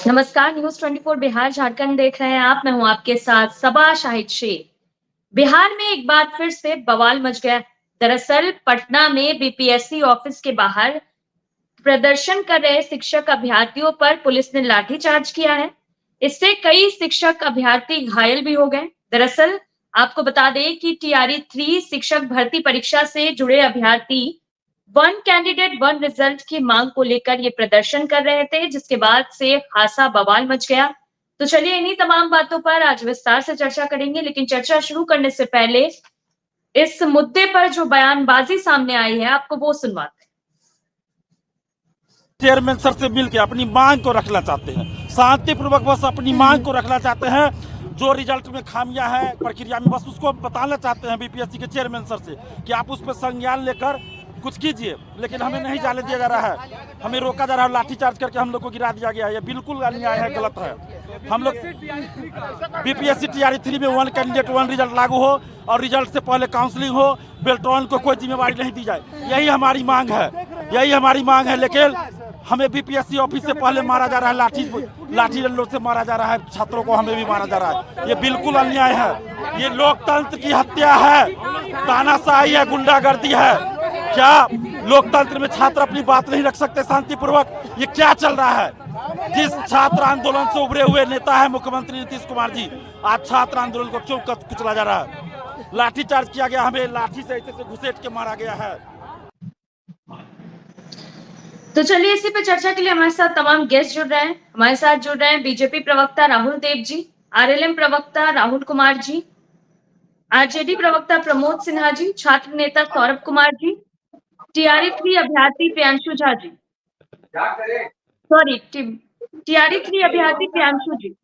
नमस्कार, न्यूज़ 24 बिहार झारखंड देख रहे हैं आप। मैं हूं आपके साथ सबा शाहिद शेख। बिहार में एक बार फिर से बवाल मच गया। दरअसल पटना में बीपीएससी ऑफिस के बाहर प्रदर्शन कर रहे शिक्षक अभ्यर्थियों पर पुलिस ने लाठीचार्ज किया है। इससे कई शिक्षक अभ्यर्थी घायल भी हो गए। दरअसल आपको बता दें कि टीआरई 3 शिक्षक भर्ती परीक्षा से जुड़े अभ्यर्थी वन कैंडिडेट वन रिजल्ट की मांग को लेकर ये प्रदर्शन कर रहे थे, जिसके बाद से खासा बवाल मच गया। तो चलिए इन्हीं तमाम बातों पर आज विस्तार से चर्चा करेंगे, लेकिन चर्चा शुरू करने से पहले इस मुद्दे पर जो बयानबाजी सामने आई है आपको वो सुनवाते हैं। चेयरमैन सर से मिलकर अपनी मांग को रखना चाहते हैं, शांतिपूर्वक बस अपनी मांग को रखना चाहते हैं। जो रिजल्ट में खामियां है प्रक्रिया में, बस उसको बताना चाहते हैं बीपीएससी के चेयरमैन सर से कि आप उस पर संज्ञान लेकर कुछ कीजिए। लेकिन हमें नहीं जाने दिया जा रहा है, हमें रोका जा रहा है, लाठीचार्ज करके हम लोग को गिरा दिया गया है। ये बिल्कुल अन्याय है, गलत है। हम लोग बीपीएससी टीआरई 3 में वन कैंडिडेट वन रिजल्ट लागू हो और रिजल्ट से पहले काउंसलिंग हो, बेल्ट्रॉन को कोई जिम्मेवारी नहीं दी जाए, यही हमारी मांग है, यही हमारी मांग है। लेकिन हमें बीपीएससी ऑफिस से पहले मारा जा रहा है, लाठी डंडों से मारा जा रहा है, छात्रों को हमें भी मारा जा रहा है। ये बिल्कुल अन्याय है, ये लोकतंत्र की हत्या है, तानाशाही है, गुंडागर्दी है। क्या लोकतंत्र में छात्र अपनी बात नहीं रख सकते शांतिपूर्वक? ये क्या चल रहा है? जिस छात्र आंदोलन से उभरे हुए नेता है मुख्यमंत्री नीतीश कुमार जी, आज छात्र आंदोलन को क्यों कुचला जा रहा है? लाठीचार्ज किया गया, हमें लाठी से ऐसे घुसेट के मारा गया है। तो चलिए इसी पे चर्चा के लिए हमारे साथ तमाम गेस्ट जुड़ रहे हैं। हमारे साथ जुड़ रहे हैं बीजेपी प्रवक्ता राहुल देव जी, आरएलएम प्रवक्ता राहुल कुमार जी, आरजेडी प्रवक्ता प्रमोद सिन्हा जी, छात्र नेता सौरभ कुमार जी, टीआरई 3 अभ्यर्थी प्रियांशु झा जी, सॉरी टीआरई 3 अभ्यर्थी प्रियांशु जी।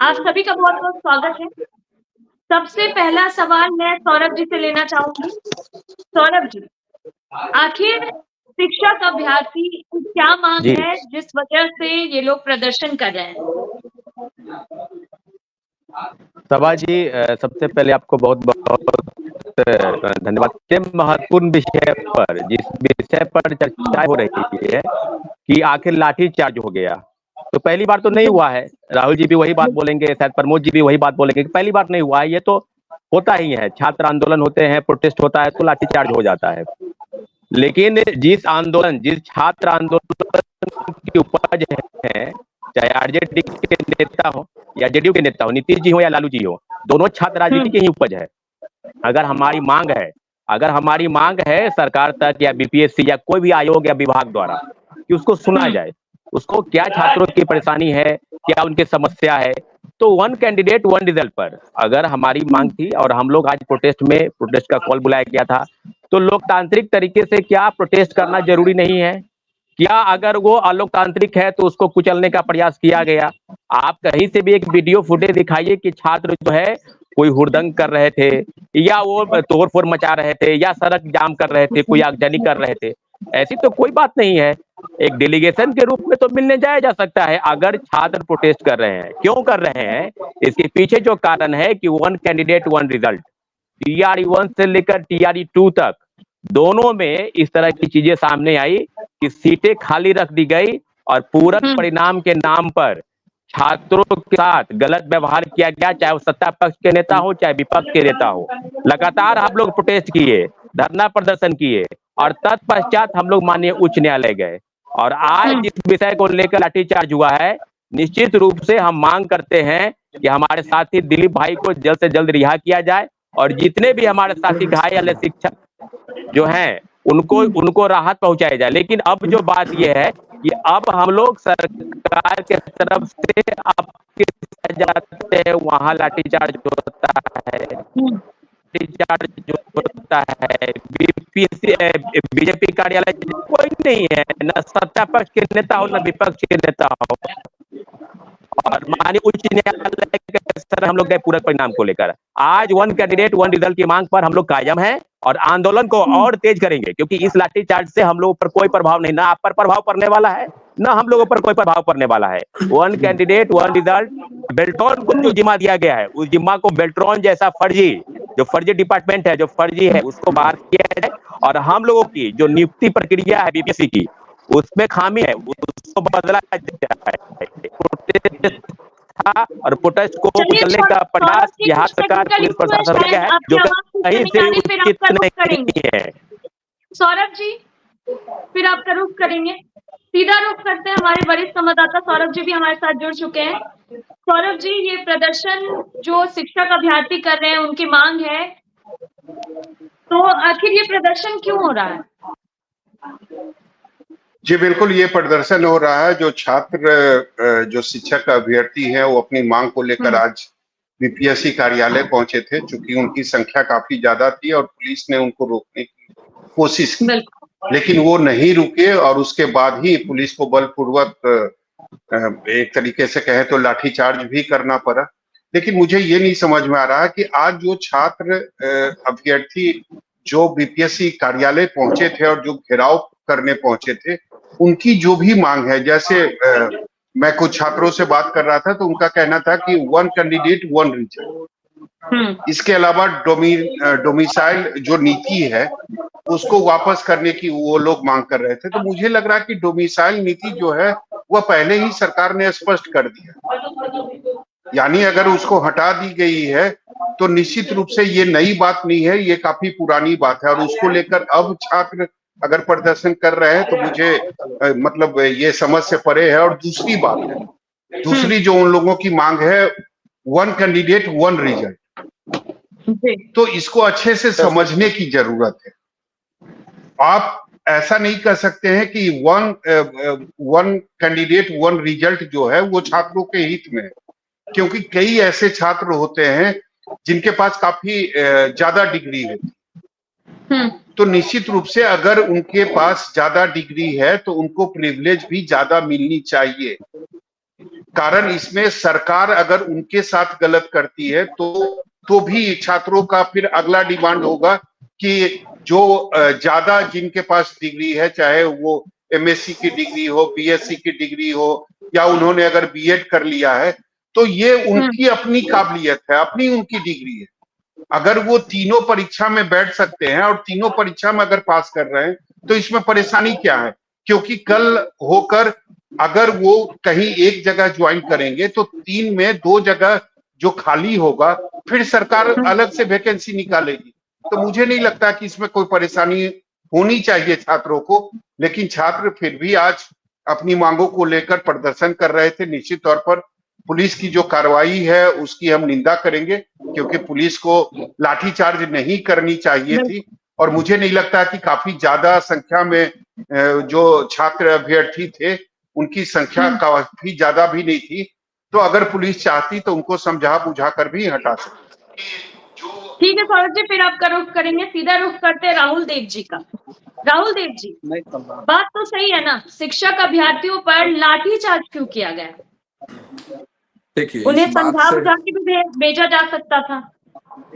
आप सभी का बहुत बहुत स्वागत है। सबसे पहला सवाल मैं सौरभ जी से लेना चाहूंगी। सौरभ जी, आखिर शिक्षक अभ्यर्थी की क्या मांग है जिस वजह से ये लोग प्रदर्शन कर रहे हैं? सभा जी, सबसे पहले आपको बहुत बहुत धन्यवाद। के महत्वपूर्ण विषय पर, जिस विषय पर चर्चा हो रही है कि आखिर लाठी चार्ज हो गया, तो पहली बार तो नहीं हुआ है। राहुल जी भी वही बात बोलेंगे, शायद प्रमोद जी भी वही बात बोलेंगे कि पहली बार नहीं हुआ है। ये तो होता ही है, छात्र आंदोलन होते हैं, प्रोटेस्ट होता है तो लाठी चार्ज हो जाता है। लेकिन जिस छात्र आंदोलन की उपज है, चाहे आरजेडी के नेता हो या जेडीयू के नेता हो, नीतीश जी हो या लालू जी हो, दोनों छात्र राजनीति की ही उपज है। अगर हमारी मांग है सरकार तक या बीपीएससी या कोई भी आयोग या विभाग द्वारा कि उसको सुना जाए, उसको क्या छात्रों की परेशानी है, क्या उनकी समस्या है, तो वन कैंडिडेट वन रिजल्ट पर अगर हमारी मांग थी और हम लोग आज प्रोटेस्ट का कॉल बुलाया गया था, तो लोकतांत्रिक तरीके से क्या प्रोटेस्ट करना जरूरी नहीं है? क्या अगर वो अलोकतांत्रिक है तो उसको कुचलने का प्रयास किया गया? आप कहीं से भी एक वीडियो फुटेज दिखाइए कि छात्र जो है कोई हुड़दंग कर रहे थे या वो तोड़फोड़ मचा रहे थे या सड़क जाम कर रहे थे, कोई आगजनी कर रहे थे। ऐसी तो कोई बात नहीं है। एक डेलीगेशन के रूप में तो मिलने जाया जा सकता है। अगर छात्र प्रोटेस्ट कर रहे हैं, क्यों कर रहे हैं, इसके पीछे जो कारण है कि one candidate one result, TRE 1 से लेकर टीआरई 2 तक दोनों में इस तरह की चीजें सामने आई कि सीटें खाली रख दी गई और पूरक परिणाम के नाम पर छात्रों के साथ गलत व्यवहार किया गया, चाहे वो सत्ता पक्ष के नेता हो चाहे विपक्ष के नेता हो। लगातार हम लोग प्रोटेस्ट किए, धरना प्रदर्शन किए और तत्पश्चात हम लोग माननीय उच्च न्यायालय गए। और आज जिस विषय को लेकर लाठीचार्ज हुआ है, निश्चित रूप से हम मांग करते हैं कि हमारे साथी दिलीप भाई को जल्द से जल्द रिहा किया जाए और जितने भी हमारे साथी घायल शिक्षक जो हैं उनको राहत पहुंचाई जाए। लेकिन अब जो बात यह है कि अब हम लोग सरकार के तरफ से आपके जाते हैं, वहां लाठीचार्ज होता है, लाठीचार्ज जो होता है, बीजेपी कार्यालय कोई नहीं है, न सत्ता पक्ष के नेता हो न विपक्ष के नेता हो। और माननीय उच्च न्यायालय के सर हम लोग गए पूरक परिणाम को लेकर। आज वन कैंडिडेट वन रिजल्ट की मांग पर हम लोग कायम हैं और आंदोलन को और तेज करेंगे, क्योंकि इस लाठीचार्ज से हम लोगों पर कोई प्रभाव नहीं, ना आप पर प्रभाव पड़ने वाला है ना हम लोगों पर कोई प्रभाव पड़ने वाला है। One candidate one result, Beltron को जो जिम्मा दिया गया है, उस जिम्मा को बेल्ट्रॉन जैसा फर्जी डिपार्टमेंट है, जो फर्जी है, उसको बाहर किया जाए और हम लोगों की जो नियुक्ति प्रक्रिया है बीपीएससी की, उसमें खामी है, उसको बदला जाए। था और प्रोटेस्ट को चलिए कुचलने का सौरभ प्रयास जी, बिहार कुछ सरकार टेक्निकल पुलिस इशू है प्रशासन शायद, का है, आपकी जो आवाज ठीक से कहीं नहीं से आ रही, फिर उचित आपका रुख करेंगे। नहीं है। सौरभ जी, फिर आपका रुख करेंगे, सीधा रुख करते हैं। हमारे वरिष्ठ संवाददाता सौरभ जी भी हमारे साथ जुड़ चुके हैं। सौरभ जी, ये प्रदर्शन जो शिक्षक अभ्यर्थी कर रहे हैं, उनकी मांग है, तो आखिर ये प्रदर्शन क्यों हो रहा है? जी बिल्कुल, ये प्रदर्शन हो रहा है। जो छात्र जो शिक्षक अभ्यर्थी हैं वो अपनी मांग को लेकर आज बीपीएससी कार्यालय पहुंचे थे। चूंकि उनकी संख्या काफी ज्यादा थी और पुलिस ने उनको रोकने की कोशिश की, लेकिन वो नहीं रुके और उसके बाद ही पुलिस को बलपूर्वक एक तरीके से कहे तो लाठीचार्ज भी करना पड़ा। लेकिन मुझे ये नहीं समझ में आ रहा कि आज जो छात्र अभ्यर्थी जो बीपीएससी कार्यालय पहुंचे थे और जो घेराव करने पहुंचे थे, उनकी जो भी मांग है, जैसे मैं कुछ छात्रों से बात कर रहा था तो उनका कहना था कि 1 कैंडिडेट 1 रिजल्ट। इसके अलावा डोमिसाइल जो नीति है उसको वापस करने की वो लोग मांग कर रहे थे। तो मुझे लग रहा है कि डोमिसाइल नीति जो है वह पहले ही सरकार ने स्पष्ट कर दिया, यानी अगर उसको हटा दी गई है तो निश्चित रूप से ये नई बात नहीं है, ये काफी पुरानी बात है। और उसको लेकर अब छात्र अगर प्रदर्शन कर रहे हैं तो मुझे मतलब ये समझ से परे है। और दूसरी बात है, दूसरी जो उन लोगों की मांग है 1 कैंडिडेट 1 रिजल्ट, तो इसको अच्छे से समझने की जरूरत है। आप ऐसा नहीं कर सकते हैं कि 1 कैंडिडेट 1 रिजल्ट जो है वो छात्रों के हित में है, क्योंकि कई ऐसे छात्र होते हैं जिनके पास काफी ज्यादा डिग्री है। तो निश्चित रूप से अगर उनके पास ज्यादा डिग्री है तो उनको प्रिविलेज भी ज्यादा मिलनी चाहिए। कारण इसमें सरकार अगर उनके साथ गलत करती है तो भी छात्रों का फिर अगला डिमांड होगा कि जो ज्यादा जिनके पास डिग्री है, चाहे वो एमएससी की डिग्री हो, बीएससी की डिग्री हो, या उन्होंने अगर बीएड कर लिया है, तो ये उनकी अपनी काबिलियत है, अपनी उनकी डिग्री है। अगर वो तीनों परीक्षा में बैठ सकते हैं और तीनों परीक्षा में अगर पास कर रहे हैं तो इसमें परेशानी क्या है? क्योंकि कल होकर अगर वो कहीं एक जगह ज्वाइन करेंगे तो 3 में 2 जगह जो खाली होगा फिर सरकार अलग से वैकेंसी निकालेगी। तो मुझे नहीं लगता कि इसमें कोई परेशानी होनी चाहिए छात्रों को। लेकिन छात्र फिर भी आज अपनी मांगों को लेकर प्रदर्शन कर रहे थे। निश्चित तौर पर पुलिस की जो कार्रवाई है उसकी हम निंदा करेंगे, क्योंकि पुलिस को लाठीचार्ज नहीं करनी चाहिए थी। और मुझे नहीं लगता कि काफी ज्यादा संख्या में जो छात्र अभ्यर्थी थे उनकी संख्या काफी ज्यादा भी नहीं थी। तो अगर पुलिस चाहती तो उनको समझा बुझा कर भी हटा सकती। ठीक है सौरभ जी, फिर आपका रुख करेंगे, सीधा रुख करते हैं राहुल देव जी का। राहुल देव जी, बात तो सही है ना, शिक्षक अभ्यर्थियों पर लाठीचार्ज क्यों किया गया? देखिए, उन्हें इस बात समझा से बुझा के भी भेजा जा सकता था।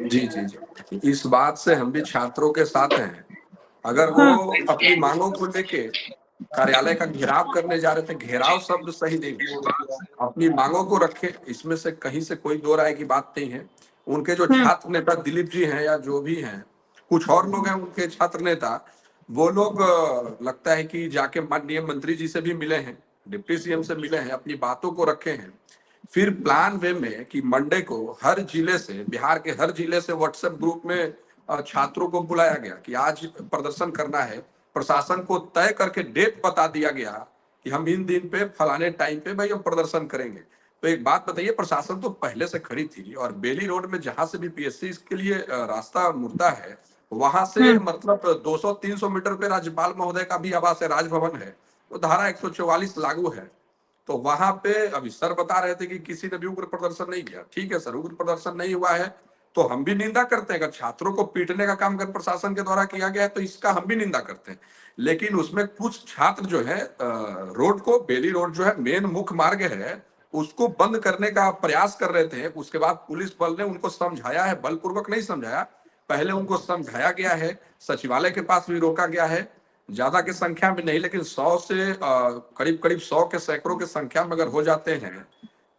जी जी जी, इस बात से हम भी छात्रों के साथ हैं। अगर वो अपनी मांगों को लेके कार्यालय का घेराव करने जा रहे थे, घेराव शब्द सही नहीं, अपनी मांगों को रखे, इसमें से कहीं से कोई दो राय की बात नहीं है। उनके जो छात्र नेता दिलीप जी हैं या जो भी हैं, कुछ और लोग हैं उनके छात्र नेता, वो लोग लगता है कि जाके माननीय मंत्री जी से भी मिले हैं, डिप्टी सीएम से मिले हैं, अपनी बातों को रखे हैं। फिर प्लान वे में कि मंडे को हर जिले से, बिहार के हर जिले से व्हाट्सएप ग्रुप में छात्रों को बुलाया गया कि आज प्रदर्शन करना है। प्रशासन को तय करके डेट बता दिया गया कि हम इन दिन पे फलाने टाइम पे भाई हम प्रदर्शन करेंगे। तो एक बात बताइए, प्रशासन तो पहले से खड़ी थी और बेली रोड में जहां से भी पीएससी के लिए रास्ता मुड़ता है वहां से मतलब 200-300 मीटर पे राज्यपाल महोदय का भी आवास है, राजभवन है, तो धारा 144 लागू है। तो वहां पे अभी सर बता रहे थे कि किसी ने भी उग्र प्रदर्शन नहीं किया। ठीक है सर, उग्र प्रदर्शन नहीं हुआ है तो हम भी निंदा करते हैं। अगर छात्रों को पीटने का काम अगर प्रशासन के द्वारा किया गया है तो इसका हम भी निंदा करते हैं। लेकिन उसमें कुछ छात्र जो है रोड को, बेली रोड जो है मेन मुख्य मार्ग है, उसको बंद करने का प्रयास कर रहे थे। उसके बाद पुलिस बल ने उनको समझाया है, बलपूर्वक नहीं समझाया, पहले उनको समझाया गया है, सचिवालय के पास भी रोका गया है। ज्यादा की संख्या में नहीं, लेकिन 100 से करीब करीब 100 के सैकड़ों की संख्या में अगर हो जाते हैं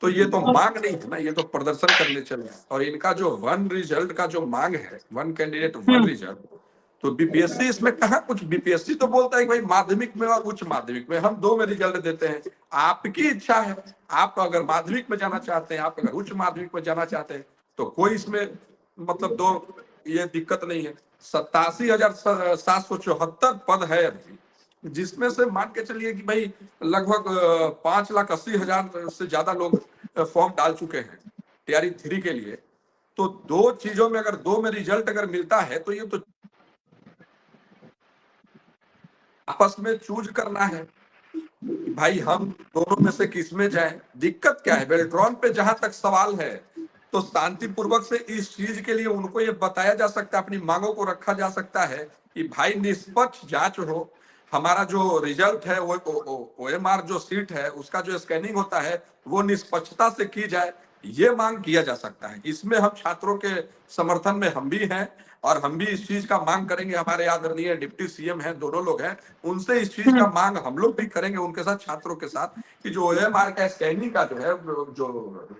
तो ये तो मांग नहीं है ना, ये तो प्रदर्शन करने चले। और इनका जो 1 रिजल्ट का जो मांग है, 1 कैंडिडेट 1 रिजल्ट, तो बीपीएससी इसमें कहाँ कुछ, बीपीएससी तो बोलता है कि भाई माध्यमिक में और उच्च माध्यमिक में हम 2 में रिजल्ट देते हैं। आपकी इच्छा है, आप अगर माध्यमिक में जाना चाहते हैं, आप अगर उच्च माध्यमिक में जाना चाहते हैं, तो कोई इसमें मतलब ये दिक्कत नहीं है। 87,774 पद है अभी, जिसमें से मान के चलिए कि भाई लगभग 5,80,000 से ज्यादा लोग फॉर्म डाल चुके हैं तैयारी 3 के लिए। तो 2 चीजों में अगर 2 में रिजल्ट अगर मिलता है तो ये तो आपस में चूज करना है कि भाई हम दोनों में से किस में जाए। दिक्कत क्या है बेल्ट्रॉन पे, जहां तक सवाल है तो शांतिपूर्वक से इस चीज के लिए उनको ये बताया जा सकता है, अपनी मांगों को रखा जा सकता है कि भाई निष्पक्ष जांच हो, हमारा जो रिजल्ट है वो OMR जो सीट है उसका जो स्कैनिंग होता है वो निष्पक्षता से की जाए, ये मांग किया जा सकता है। इसमें हम छात्रों के समर्थन में हम भी हैं और हम भी इस चीज का मांग करेंगे। हमारे आदरणीय डिप्टी सीएम हैं, दोनों लोग हैं, उनसे इस चीज का मांग हम लोग भी करेंगे उनके साथ, छात्रों के साथ, कि जो OMR का स्कैनिंग का जो है, जो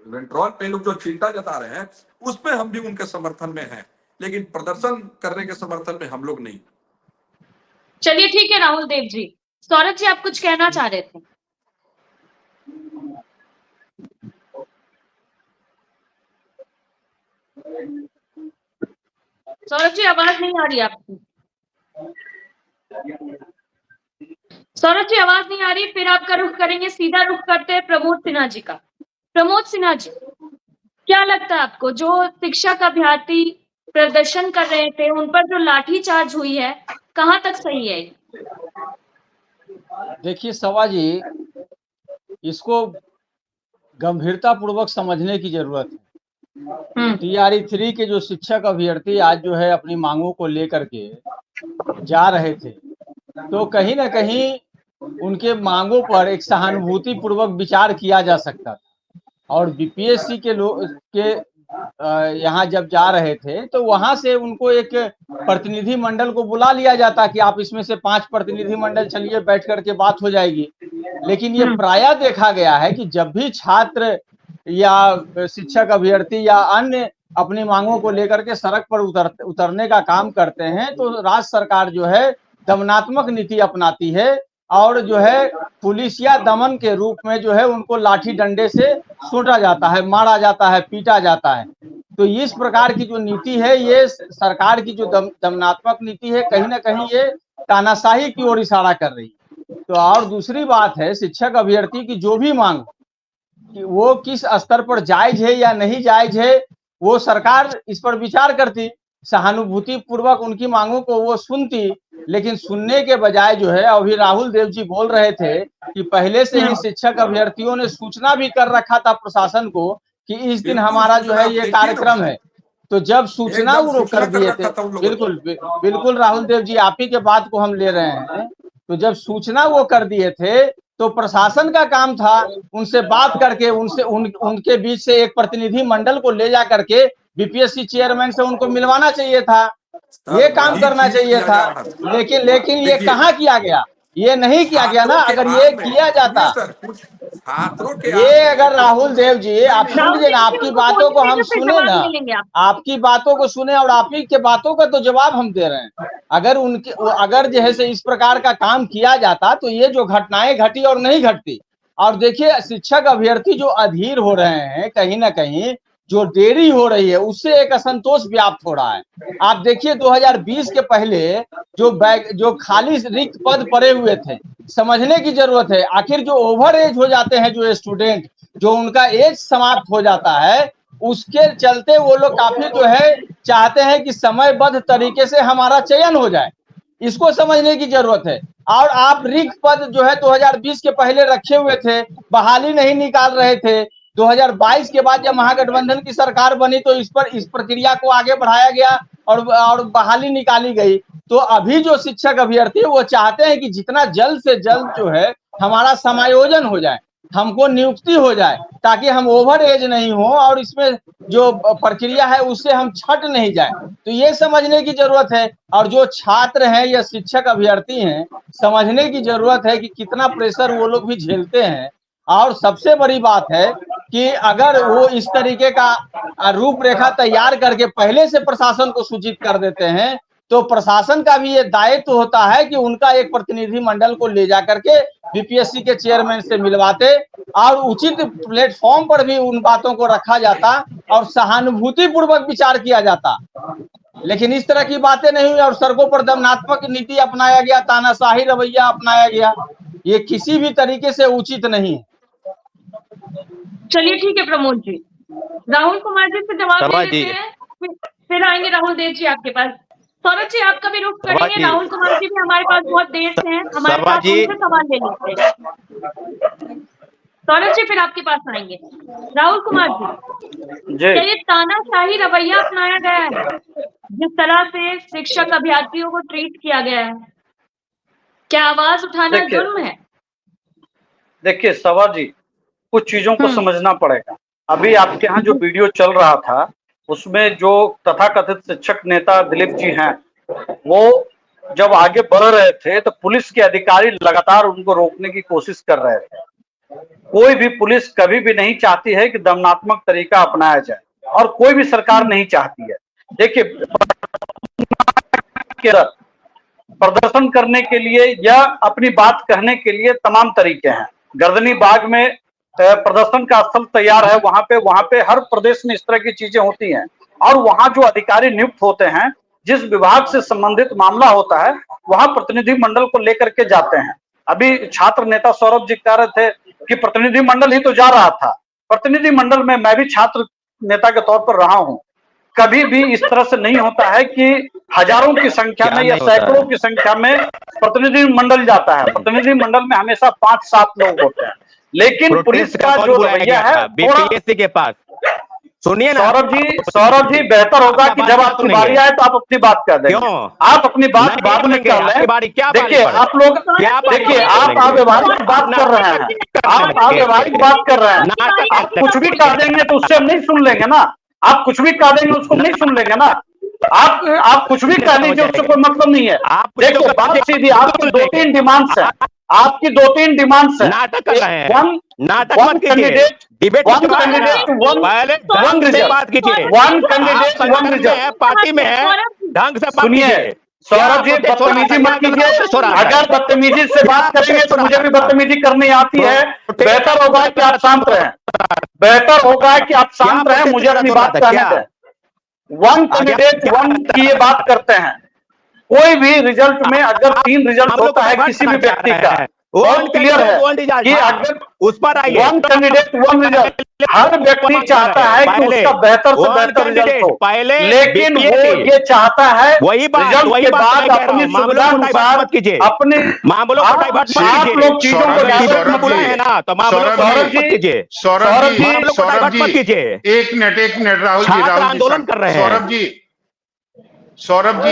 वेंट्रॉन पे लोग जो चिंता जता रहे हैं उसमें हम भी उनके समर्थन में हैं, लेकिन प्रदर्शन करने के समर्थन में हम लोग नहीं। चलिए ठीक है राहुल देव जी। सौरभ जी, आप कुछ कहना चाह रहे थे? सौरभ जी, आवाज नहीं आ रही आपकी। सौरभ जी, आवाज नहीं आ रही। फिर आपका रुख करेंगे, सीधा रुख करते हैं प्रमोद सिन्हा जी का। प्रमोद सिन्हा जी, क्या लगता है आपको, जो शिक्षक अभ्यर्थी प्रदर्शन कर रहे थे उन पर जो लाठीचार्ज हुई है, कहाँ तक सही है? देखिए सवा जी, इसको गंभीरता पूर्वक समझने की जरूरत है। TRE 3 के जो शिक्षक अभ्यर्थी आज जो है अपनी मांगों को लेकर के जा रहे थे, तो कहीं ना कहीं उनके मांगों पर एक सहानुभूति पूर्वक विचार किया जा सकता था। और बीपीएससी के लोग के यहाँ जब जा रहे थे तो वहां से उनको एक प्रतिनिधि मंडल को बुला लिया जाता कि आप इसमें से 5 प्रतिनिधि मंडल चलिए, बैठ करके बात हो जाएगी। लेकिन ये प्रायः देखा गया है कि जब भी छात्र या शिक्षक अभ्यर्थी या अन्य अपनी मांगों को लेकर के सड़क पर उतरने का काम करते हैं तो राज्य सरकार जो है दमनात्मक नीति अपनाती है और जो है पुलिस या दमन के रूप में जो है उनको लाठी डंडे से सूंटा जाता है, मारा जाता है, पीटा जाता है। तो इस प्रकार की जो नीति है, ये सरकार की जो दमनात्मक नीति है, कहीं ना कहीं ये तानाशाही की ओर इशारा कर रही है। तो और दूसरी बात है, शिक्षक अभ्यर्थी की जो भी मांग कि वो किस स्तर पर जायज है या नहीं जायज है, वो सरकार इस पर विचार करती, सहानुभूति पूर्वक उनकी मांगों को वो सुनती। लेकिन सुनने के बजाय जो है, अभी राहुल देव जी बोल रहे थे कि पहले से ही शिक्षक अभ्यर्थियों ने सूचना भी कर रखा था प्रशासन को कि इस दिन हमारा जो है ये कार्यक्रम है। तो जब सूचना वो कर दिए थे, बिल्कुल राहुल देव जी, आप ही के बात को हम ले रहे हैं, तो जब सूचना वो कर दिए थे तो प्रशासन का काम था उनसे बात करके उनके बीच से एक प्रतिनिधि मंडल को ले जा करके बीपीएससी चेयरमैन से उनको मिलवाना चाहिए था, ये काम करना चाहिए था। लेकिन ये कहाँ किया गया? ये नहीं किया गया ना। अगर ये किया जाता, ये अगर राहुल देव जी आप समझे ना, आपकी बातों को हम सुने ना, आपकी बातों को सुने और आप ही के बातों का तो जवाब हम दे रहे हैं। अगर जैसे इस प्रकार का काम किया जाता तो ये जो घटनाएं घटी और नहीं घटती। और देखिए, शिक्षक अभ्यर्थी जो अधीर हो रहे हैं, कहीं ना कहीं जो देरी हो रही है उससे एक असंतोष व्याप्त हो रहा है। आप देखिए 2020 के पहले जो खाली रिक्त पद पड़े हुए थे, समझने की जरूरत है। आखिर जो ओवर एज हो जाते हैं जो स्टूडेंट, जो उनका एज समाप्त हो जाता है, उसके चलते वो लोग काफी जो है चाहते हैं कि समयबद्ध तरीके से हमारा चयन हो जाए, इसको समझने की जरूरत है। और आप रिक्त पद जो है 2020 के पहले रखे हुए थे, बहाली नहीं निकाल रहे थे। 2022 के बाद जब महागठबंधन की सरकार बनी तो इस प्रक्रिया को आगे बढ़ाया गया और बहाली निकाली गई। तो अभी जो शिक्षक अभ्यर्थी वो चाहते हैं कि जितना जल्द से जल्द जो है हमारा समायोजन हो जाए, हमको नियुक्ति हो जाए, ताकि हम ओवर एज नहीं हो और इसमें जो प्रक्रिया है उससे हम छट नहीं जाए। तो ये समझने की जरूरत है। और जो छात्र हैं या शिक्षक अभ्यर्थी हैं, समझने की जरूरत है कि कितना प्रेशर वो लोग भी झेलते हैं। और सबसे बड़ी बात है कि अगर वो इस तरीके का रूपरेखा तैयार करके पहले से प्रशासन को सूचित कर देते हैं तो प्रशासन का भी ये दायित्व होता है कि उनका एक प्रतिनिधि मंडल को ले जाकर के बीपीएससी के चेयरमैन से मिलवाते और उचित प्लेटफॉर्म पर भी उन बातों को रखा जाता और सहानुभूति पूर्वक विचार किया जाता। लेकिन इस तरह की बातें नहीं हुई और सड़कों पर दमनात्मक नीति अपनाया गया, तानाशाही रवैया अपनाया गया, ये किसी भी तरीके से उचित नहीं है। चलिए ठीक है प्रमोद जी, राहुल कुमार जी से जवाब दे देते हैं, फिर आएंगे राहुल देव जी आपके पास। सौरभ जी आपका भी रुख करेंगे, राहुल कुमार जी भी हमारे पास बहुत देर से हैं, हमारे पास उनसे सवाल ले लेते हैं। सौरभ जी फिर आपके पास आएंगे। राहुल कुमार जी, ये तानाशाही रवैया अपनाया गया है, जिस तरह से शिक्षक अभ्यर्थियों को ट्रीट किया गया है, क्या आवाज उठाना जुर्म है? देखिए सवाल जी, कुछ चीजों को समझना पड़ेगा। अभी आपके यहाँ जो वीडियो चल रहा था उसमें जो तथाकथित शिक्षक नेता दिलीप जी हैं, वो जब आगे बढ़ रहे थे तो पुलिस के अधिकारी लगातार उनको रोकने की कोशिश कर रहे थे। कोई भी पुलिस कभी भी नहीं चाहती है कि दमनात्मक तरीका अपनाया जाए, और कोई भी सरकार नहीं चाहती है। देखिए, प्रदर्शन करने के लिए या अपनी बात कहने के लिए तमाम तरीके हैं। गर्दनी बाग में प्रदर्शन का स्थल तैयार है, वहां पे हर प्रदेश में इस तरह की चीजें होती हैं, और वहां जो अधिकारी नियुक्त होते हैं, जिस विभाग से संबंधित मामला होता है, वहां प्रतिनिधि मंडल को लेकर के जाते हैं। अभी छात्र नेता सौरभ जी कह रहे थे कि प्रतिनिधि मंडल ही तो जा रहा था। प्रतिनिधि मंडल में मैं भी छात्र नेता के तौर पर रहा हूं। कभी भी इस तरह से नहीं होता है कि हजारों की संख्या में या सैकड़ों की संख्या में प्रतिनिधि मंडल जाता है। प्रतिनिधि मंडल में हमेशा 5-7 लोग होते हैं। लेकिन पुलिस का जो रवैया है, बीपीएससी के पास, सुनिए ना सौरभ जी बेहतर होगा कि जब आपकी बारी आए तो आप अपनी बात कर दें। आप अपनी बात बाद में कर लें। देखिए आप लोग, देखिए आप अव्यवहारिक बात कर रहे हैं, आप अव्यवहारिक बात कर रहे हैं। आप कुछ भी कह देंगे तो उससे हम नहीं सुन लेंगे ना। आप कुछ भी कह देंगे उसको नहीं सुन लेंगे ना। आप कुछ भी कह लीजिए, उससे कोई मतलब नहीं है। देखिए बात सीधी, आपकी 2-3 डिमांड्स है, आपकी 2-3 डिमांड्स है। नाटक कर रहे हैं, one candidate one result party में है, ढंग से सुनिए। सौरभ जी बदतमीजी मत कीजिए। अगर बदतमीजी से बात करेंगे तो मुझे भी बदतमीजी करनी आती है। बेहतर होगा कि आप शांत रहें, बेहतर होगा कि आप शांत रहें, मुझे अपनी बात कहने दें। वन कैंडिडेट वन की ये बात करते हैं। कोई भी रिजल्ट में अगर 3 रिजल्ट होता है किसी भी व्यक्ति का, बहुत क्लियर है कि अगर उस पर आइए, वन कैंडिडेट वन रिजल्ट, हर व्यक्ति चाहता है कि उसका बेहतर से बेहतर रिजल्ट हो, लेकिन वो ये चाहता है रिजल्ट के बाद अपनी सुविधा अनुसार अपने आप लोग चीजों को बुलाए ना, तो सौरभ जी एक मिनट राहुल जी आंदोलन कर रहे हैं। सौरभ जी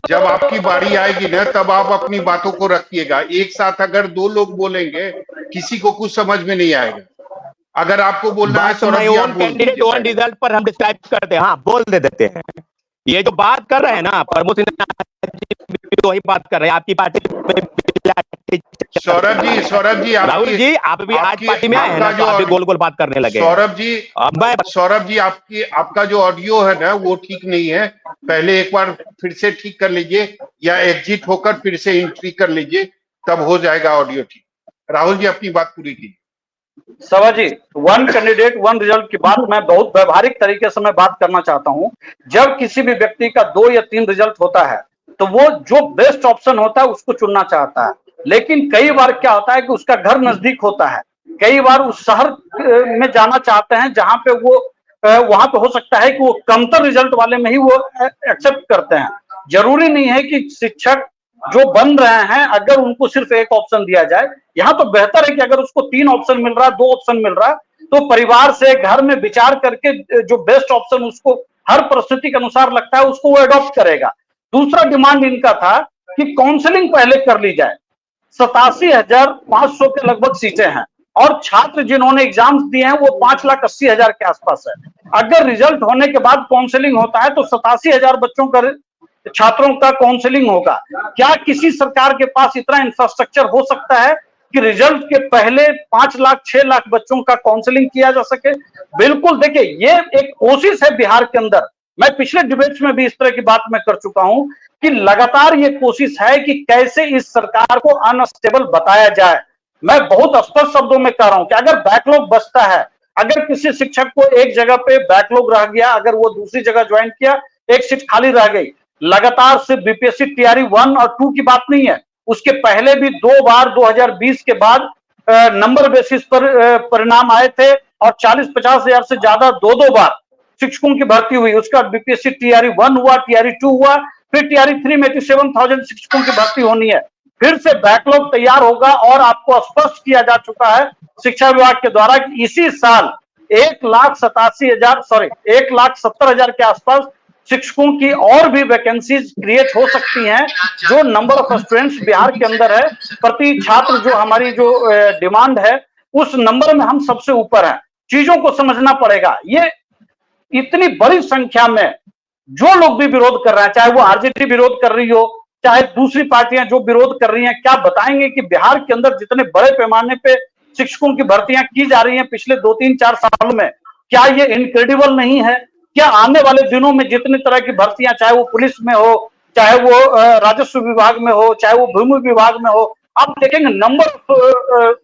जब आपकी बारी आएगी ना तब आप अपनी बातों को रखिएगा। एक साथ अगर 2 लोग बोलेंगे किसी को कुछ समझ में नहीं आएगा। अगर आपको बोलना है सौरभ जी, आप कैंडिडेट वन रिजल्ट पर हम डिस्क्राइब करते हैं, हाँ बोल देते हैं। ये जो बात कर रहे हैं ना प्रमोद सिन्हा, वही बात कर रहे हैं आपकी पार्टी में। सौरभ जी राहुल जी आप भी आज पार्टी में आए हैं ना, तो आप भी गोल गोल बात करने लगे। सौरभ जी आपका जो ऑडियो है ना वो ठीक नहीं है। पहले एक बार फिर से ठीक कर लीजिए या एग्जिट होकर फिर से एंट्री कर लीजिए, तब हो जाएगा ऑडियो ठीक। राहुल जी अपनी बात पूरी कीजिए। सवा जी, वन कैंडिडेट वन रिजल्ट की बात मैं बहुत व्यवहारिक तरीके से मैं बात करना चाहता हूं। जब किसी भी व्यक्ति का 2 या 3 रिजल्ट होता है तो वो जो बेस्ट ऑप्शन होता है उसको चुनना चाहता है। लेकिन कई बार क्या होता है कि उसका घर नजदीक होता है, कई बार उस शहर में जाना चाहते हैं जहां पे वो वहां पे हो सकता है कि वो कमतर रिजल्ट वाले में ही वो एक्सेप्ट करते हैं। जरूरी नहीं है कि शिक्षक जो बन रहे हैं अगर उनको सिर्फ एक ऑप्शन दिया जाए। यहाँ तो बेहतर है कि अगर उसको 3 ऑप्शन मिल रहा है, 2 ऑप्शन मिल रहा है, तो परिवार से घर में विचार करके जो बेस्ट ऑप्शन उसको हर परिस्थिति के अनुसार लगता है उसको वो अडॉप्ट करेगा। दूसरा डिमांड इनका था कि काउंसलिंग पहले कर ली जाए। 87,500 के लगभग सीटें हैं और छात्र जिन्होंने एग्जाम्स दिए हैं वो 5,80,000 के आसपास है। अगर रिजल्ट होने के बाद काउंसलिंग होता है तो 87,000 बच्चों का छात्रों का काउंसलिंग होगा। क्या किसी सरकार के पास इतना इंफ्रास्ट्रक्चर हो सकता है कि रिजल्ट के पहले 5 लाख 6 लाख बच्चों का काउंसलिंग किया जा सके? बिल्कुल। देखिए ये एक कोशिश है बिहार के अंदर, मैं पिछले डिबेट्स में भी इस तरह की बात मैं कर चुका हूं कि लगातार ये कोशिश है कि कैसे इस सरकार को अनस्टेबल बताया जाए। मैं बहुत स्पष्ट शब्दों में कह रहा हूं कि अगर बैकलॉग बचता है, अगर किसी शिक्षक को एक जगह पे बैकलॉग रह गया, अगर वो दूसरी जगह ज्वाइन किया, एक सीट खाली रह गई, लगातार सिर्फ बीपीएससी टीआरई 1 और 2 की बात नहीं है, उसके पहले भी 2 बार 2020 के बाद नंबर बेसिस पर परिणाम आए थे और 40-50 हजार से ज्यादा 2-2 बार शिक्षकों की भर्ती हुई। उसका बीपीएससी टीआरई 1 हुआ, टीआरई 2 हुआ, फिर टीआरई 3 में 87,000 शिक्षकों की भर्ती होनी है। फिर से बैकलॉग तैयार होगा और आपको स्पष्ट किया जा चुका है शिक्षा विभाग के द्वारा कि इसी साल 1,70,000 के आसपास शिक्षकों की और भी वैकेंसीज क्रिएट हो सकती हैं। जो नंबर ऑफ स्टूडेंट्स बिहार के अंदर है, प्रति छात्र जो हमारी जो डिमांड है, उस नंबर में हम सबसे ऊपर हैं। चीजों को समझना पड़ेगा। ये इतनी बड़ी संख्या में जो लोग भी विरोध कर रहे हैं, चाहे वो आरजेडी विरोध कर रही हो, चाहे दूसरी पार्टियां जो विरोध कर रही हैं, क्या बताएंगे कि बिहार के अंदर जितने बड़े पैमाने पे शिक्षकों की भर्तियां की जा रही हैं पिछले 2-3-4 सालों में, क्या ये इनक्रेडिबल नहीं है? क्या आने वाले दिनों में जितनी तरह की भर्तियां, चाहे वो पुलिस में हो, चाहे वो राजस्व विभाग में हो, चाहे वो भूमि विभाग में हो, आप देखेंगे नंबर ऑफ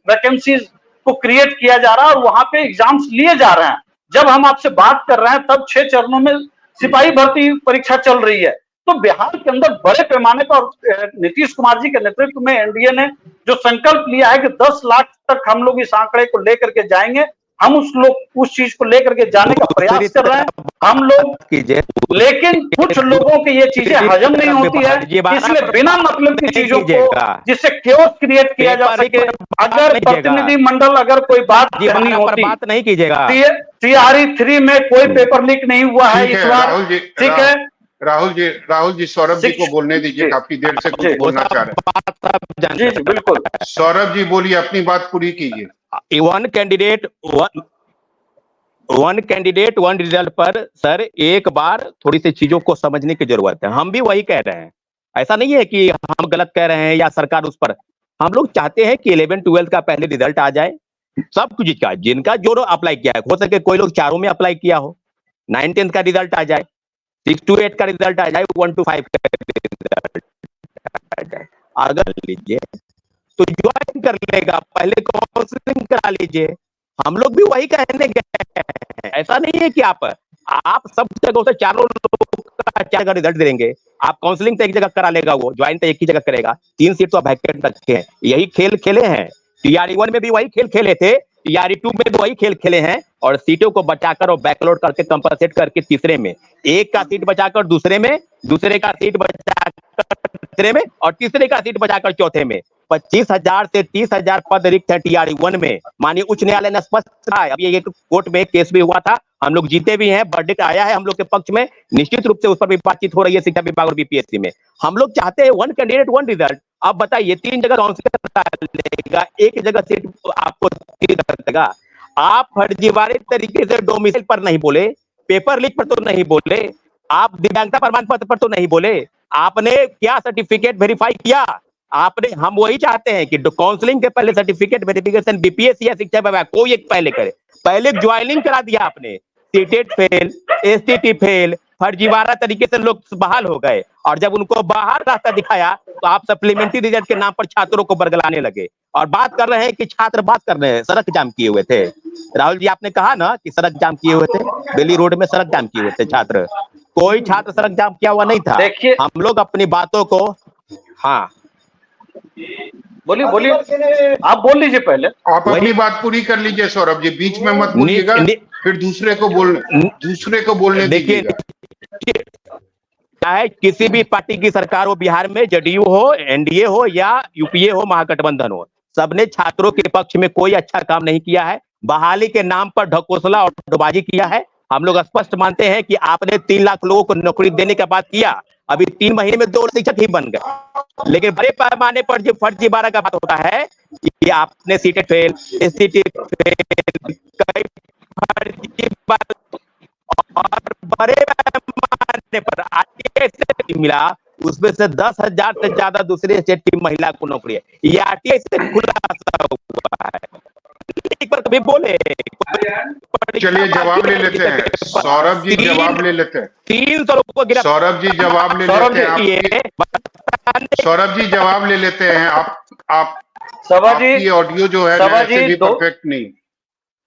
वैकेंसीज को क्रिएट किया जा रहा है और वहां पे एग्जाम्स लिए जा रहे हैं। जब हम आपसे बात कर रहे हैं तब 6 चरणों में सिपाही भर्ती परीक्षा चल रही है। तो बिहार के अंदर बड़े पैमाने पर नीतीश कुमार जी के नेतृत्व में एनडीए ने जो संकल्प लिया है कि 10 लाख तक हम लोग इस आंकड़े को लेकर के जाएंगे, हम उस चीज को लेकर के जाने का प्रयास कर रहे हैं हम लोग, लेकिन कुछ लोगों की ये चीजें हजम नहीं होती है, इसलिए बिना मतलब की चीजों को जिससे केओस क्रिएट किया जा सके, अगर प्रतिनिधि मंडल अगर कोई बात करनी होती, बात नहीं कीजिएगा। टीआरई 3 में कोई पेपर लीक नहीं हुआ है इस बार, ठीक है। राहुल जी सौरभ जी को बोलने दीजिए, काफी देर से कुछ बोलना चाह रहे हैं। जी बिल्कुल, सौरभ जी बोलिए, अपनी बात पूरी कीजिए। वन कैंडिडेट वन रिजल्ट पर सर एक बार थोड़ी सी चीजों को समझने की जरूरत है। हम भी वही कह रहे हैं, ऐसा नहीं है कि हम गलत कह रहे हैं या सरकार उस पर। हम लोग चाहते हैं कि 11-12 का पहले रिजल्ट आ जाए, सब कुछ का जिनका जो अप्लाई किया है, हो सके कोई लोग चारों में अप्लाई किया हो, 9-10 का रिजल्ट आ जाए, 6-8 का रिजल्ट आ जाए, 1-5 का रिजल्ट आ जाए। अगर लीजिए तो ज्वाइन कर लेगा, पहले काउंसलिंग करा लीजिए। हम लोग भी वही कहने गए हैं। ऐसा नहीं है कि आप सब जगह से चारों लोग का 4 का रिजल्ट देंगे, आप काउंसलिंग तो एक जगह करा लेगा, वो ज्वाइन तो एक ही जगह करेगा। 3 सीट तो वैकेंट रखे हैं, यही खेल खेले हैं। टीआरई 1 में भी वही खेल खेले थे, टीआरई 2 में भी वही खेल खेले हैं, और सीटों को बचाकर और बैकलोड करके कंपनसेट करके तीसरे में, एक का सीट बचाकर दूसरे में, दूसरे का सीट बचाकर तीसरे में, और तीसरे का सीट बचाकर चौथे में। 25,000 से 30,000 पद रिक्त है टीआरई 1 में। माननीय उच्च न्यायालय ने स्पष्ट कहा है। अभी एक कोर्ट में केस भी हुआ था, हम लोग जीते भी हैं, वर्डिक्ट आया है हम लोग के पक्ष में। निश्चित रूप से उस पर भी बातचीत हो रही है शिक्षा विभाग और बीपीएससी में। हम लोग चाहते हैं 1 कैंडिडेट 1 रिजल्ट। अब बताइए, 3 जगह काउंसिल लेगा, एक जगह सीट आपको देगा। आप फर्जीवाड़े तरीके से डोमिसाइल पर नहीं बोले, पेपर लीक पर तो नहीं बोले, आप दिव्यांगता प्रमाण पत्र पर तो नहीं बोले, आपने क्या सर्टिफिकेट वेरीफाई किया आपने? हम वही चाहते हैं कि काउंसलिंग के पहले सर्टिफिकेट वेरिफिकेशन बीपीएससी या शिक्षा विभाग कोई एक पहले करे। पहले ज्वाइनिंग करा दिया आपने, सीटेट फेल, एसटीटी फेल, फर्जीवाड़ा तरीके से लोग बहाल हो गए, और जब उनको बाहर रास्ता दिखाया तो आप सप्लीमेंट्री रिजल्ट के नाम पर छात्रों को बरगलाने लगे। और बात कर रहे हैं कि छात्र बात कर रहे हैं, सड़क जाम किए हुए थे। राहुल जी, आपने कहा ना कि सड़क जाम किए हुए थे, दिल्ली रोड में सड़क जाम किए हुए थे छात्र। कोई छात्र सड़क जाम किया हुआ नहीं था। हम लोग अपनी बातों को, हाँ बोलिए, आप बोल लीजिए, पहले आप अपनी बात पूरी कर लीजिए सौरभ जी, बीच में मत बोलिएगा, फिर दूसरे को बोलने दीजिएगा। चाहे किसी भी पार्टी की सरकार हो बिहार में, जदयू हो, एनडीए हो या यूपीए हो, महागठबंधन हो, सबने छात्रों के पक्ष में कोई अच्छा काम नहीं किया है। बहाली के नाम पर ढकोसला और ढोबाजी किया है। हम लोग स्पष्ट मानते हैं कि आपने 3 लाख लोगों को नौकरी देने का बात किया, अभी 3 महीने में 2 शिक्षक ही बन गए। लेकिन बड़े पैमाने पर जो फर्जीवाड़ा का बात होता है कि आपने सीटेट फेल, एसटीटी फेल, कई और बड़े पैमाने पर आरटीआई मिला, उसमें से 10,000 से ज्यादा दूसरे स्टेट की महिला को नौकरी है। ये आरटीआई से खुलासा हुआ है। पब्लिक पर कभी बोले? चलिए जवाब ले लेते हैं, सौरभ जी जवाब ले लेते हैं। 300 लोगों को गिरफ्तार। सौरभ जी जवाब ले लेते हैं, सौरभ जी जवाब ले लेते हैं। आप सभा आपकी जी, ऑडियो जो है सभा ऐसे जी, भी परफेक्ट नहीं।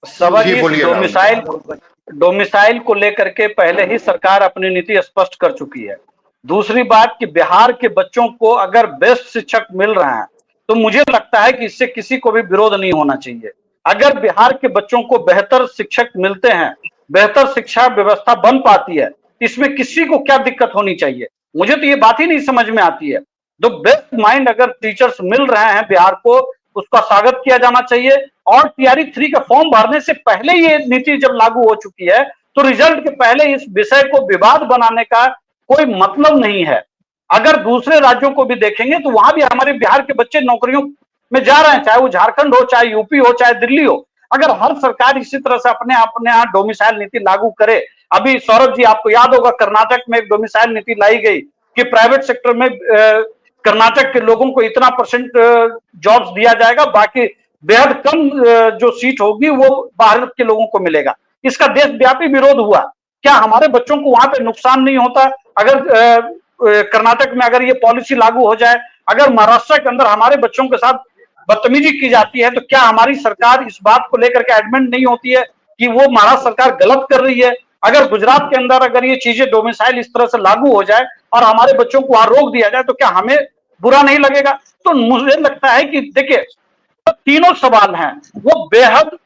सभा जी जी, बोलिए राहुल। डोमिसाइल को लेकर के पहले ही सरकार अपनी नीति स्पष्ट कर चुकी है। दूसरी बात कि बिहार के बच्चों को अगर बेस्ट शिक्षक मिल रहे हैं तो मुझे लगता है कि इससे किसी को भी विरोध नहीं होना चाहिए। अगर बिहार के बच्चों को बेहतर शिक्षक मिलते हैं, बेहतर शिक्षा व्यवस्था बन पाती है, इसमें किसी को क्या दिक्कत होनी चाहिए? मुझे तो ये बात ही नहीं समझ में आती है। तो बेस्ट माइंड अगर टीचर्स मिल रहे हैं बिहार को, उसका स्वागत किया जाना चाहिए। और टीआरई 3 का फॉर्म भरने से पहले ये नीति जब लागू हो चुकी है तो रिजल्ट के पहले इस विषय को विवाद बनाने का कोई मतलब नहीं है। अगर दूसरे राज्यों को भी देखेंगे तो वहां भी हमारे बिहार के बच्चे नौकरियों में जा रहे हैं, चाहे वो झारखंड हो, चाहे यूपी हो, चाहे दिल्ली हो। अगर हर सरकार इसी तरह से अपने यहाँ डोमिसाइल नीति लागू करे, अभी सौरभ जी आपको याद होगा कर्नाटक में एक डोमिसाइल नीति लाई गई कि प्राइवेट सेक्टर में कर्नाटक के लोगों को इतना % जॉब्स दिया जाएगा, बाकी बेहद कम जो सीट होगी वो भारत के लोगों को मिलेगा। इसका देशव्यापी विरोध हुआ। क्या हमारे बच्चों को वहां पे नुकसान नहीं होता अगर कर्नाटक में अगर ये पॉलिसी लागू हो जाए? अगर महाराष्ट्र के अंदर हमारे बच्चों के साथ बदतमीजी की जाती है तो क्या हमारी सरकार इस बात को लेकर के एडमेंट नहीं होती है कि वो महाराष्ट्र सरकार गलत कर रही है? अगर गुजरात के अंदर अगर ये चीजें डोमिसाइल इस तरह से लागू हो जाए और हमारे बच्चों को वहां रोक दिया जाए तो क्या हमें बुरा नहीं लगेगा? तो मुझे लगता है कि देखिए तीनों सवाल हैं वो बेहद